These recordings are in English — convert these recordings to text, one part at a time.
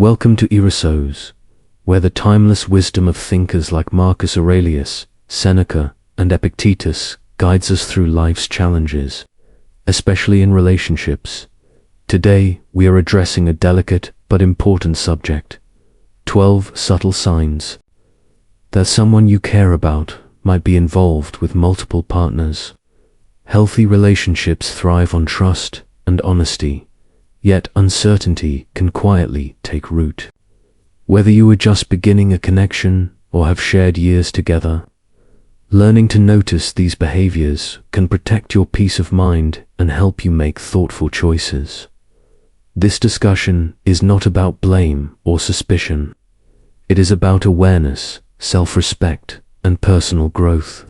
Welcome to Erosos, where the timeless wisdom of thinkers like Marcus Aurelius, Seneca, and Epictetus guides us through life's challenges, especially in relationships. Today, we are addressing a delicate but important subject: 12 subtle signs that someone you care about might be involved with multiple partners. Healthy relationships thrive on trust and honesty, yet uncertainty can quietly take root. Whether you are just beginning a connection or have shared years together, learning to notice these behaviors can protect your peace of mind and help you make thoughtful choices. This discussion is not about blame or suspicion. It is about awareness, self-respect, and personal growth.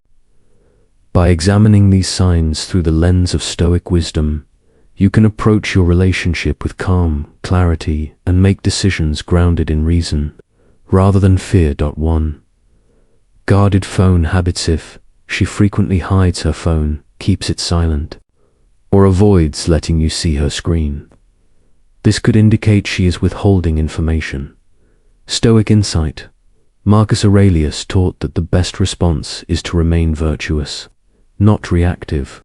By examining these signs through the lens of Stoic wisdom, you can approach your relationship with calm, clarity, and make decisions grounded in reason, rather than fear. 1. Guarded phone habits. If she frequently hides her phone, keeps it silent, or avoids letting you see her screen, this could indicate she is withholding information. Stoic insight. Marcus Aurelius taught that the best response is to remain virtuous, not reactive.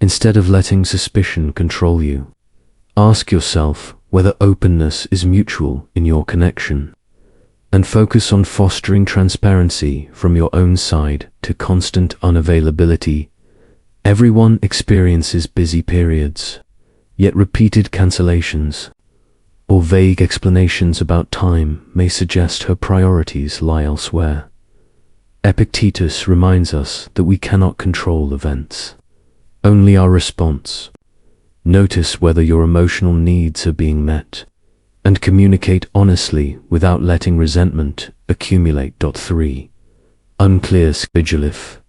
Instead of letting suspicion control you, ask yourself whether openness is mutual in your connection, and focus on fostering transparency from your own side to constant unavailability. Everyone experiences busy periods, yet repeated cancellations or vague explanations about time may suggest her priorities lie elsewhere. Epictetus reminds us that we cannot control events, only our response. Notice whether your emotional needs are being met, and communicate honestly without letting resentment accumulate. 3. Unclear schedule. If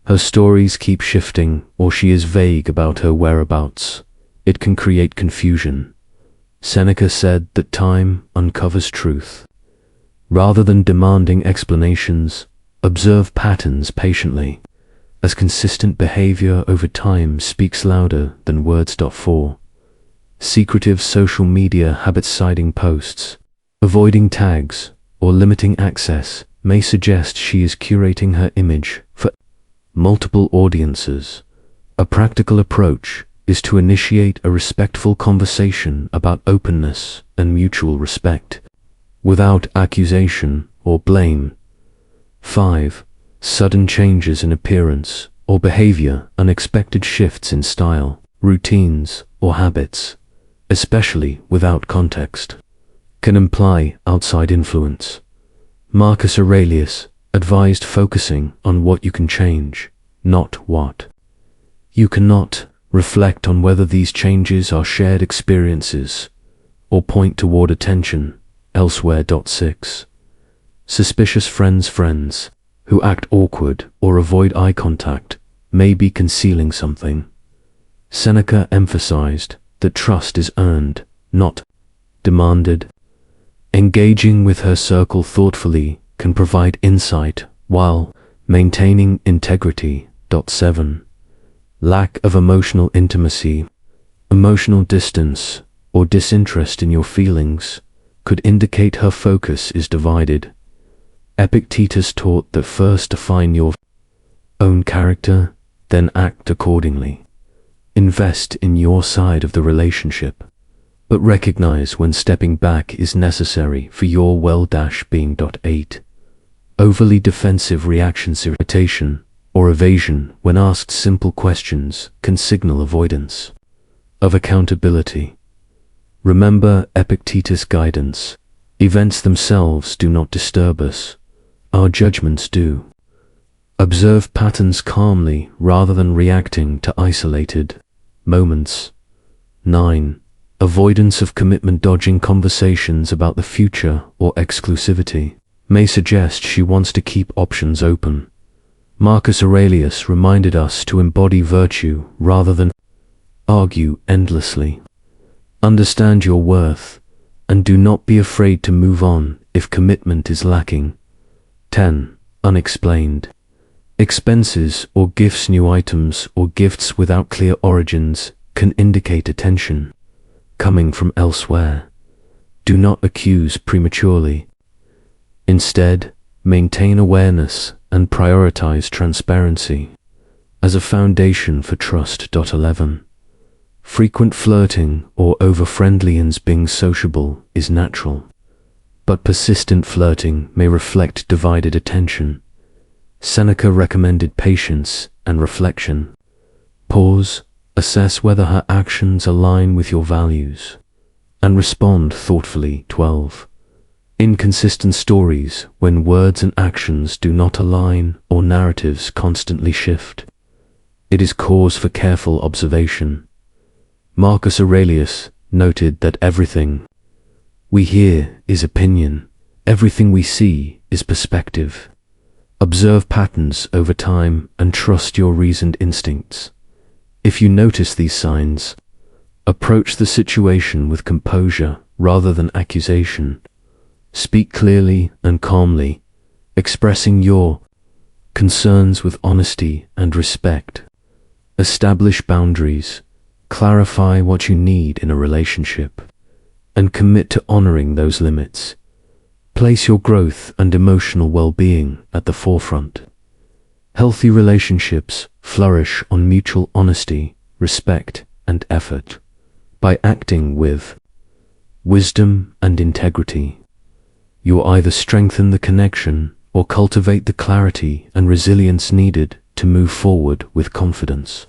her stories keep shifting or she is vague about her whereabouts, it can create confusion. Seneca said that time uncovers truth. Rather than demanding explanations, observe patterns patiently, as consistent behavior over time speaks louder than words. 4. Secretive social media habits. Citing posts, avoiding tags, or limiting access may suggest she is curating her image for multiple audiences. A practical approach is to initiate a respectful conversation about openness and mutual respect, without accusation or blame. 5. Sudden changes in appearance or behavior. Unexpected shifts in style, routines, or habits, especially without context, can imply outside influence. Marcus Aurelius advised focusing on what you can change, not what you cannot. Reflect on whether these changes are shared experiences or point toward attention elsewhere. 6. Suspicious friends who act awkward or avoid eye contact may be concealing something. Seneca emphasized that trust is earned, not demanded. Engaging with her circle thoughtfully can provide insight while maintaining integrity. 7. Lack of emotional intimacy. Emotional distance or disinterest in your feelings could indicate her focus is divided. Epictetus taught that first define your own character, then act accordingly. Invest in your side of the relationship, but recognize when stepping back is necessary for your well-being. 8. Overly defensive reactions. Irritation or evasion when asked simple questions can signal avoidance of accountability. Remember Epictetus' guidance: events themselves do not disturb us, our judgments do. Observe patterns calmly rather than reacting to isolated moments. 9. Avoidance of commitment. Dodging conversations about the future or exclusivity may suggest she wants to keep options open. Marcus Aurelius reminded us to embody virtue rather than argue endlessly. Understand your worth, and do not be afraid to move on if commitment is lacking. 10. Unexplained expenses or gifts. New items or gifts without clear origins can indicate attention coming from elsewhere. Do not accuse prematurely. Instead, maintain awareness and prioritize transparency as a foundation for trust. 11. Frequent flirting or over-friendly and being sociable is natural, but persistent flirting may reflect divided attention. Seneca recommended patience and reflection. Pause, assess whether her actions align with your values, and respond thoughtfully. 12. Inconsistent stories, when words and actions do not align or narratives constantly shift. It is cause for careful observation. Marcus Aurelius noted that everything we hear is opinion, everything we see is perspective. Observe patterns over time and trust your reasoned instincts. If you notice these signs, approach the situation with composure rather than accusation. Speak clearly and calmly, expressing your concerns with honesty and respect. Establish boundaries, clarify what you need in a relationship, and commit to honoring those limits. Place your growth and emotional well-being at the forefront. Healthy relationships flourish on mutual honesty, respect, and effort. By acting with wisdom and integrity, you either strengthen the connection or cultivate the clarity and resilience needed to move forward with confidence.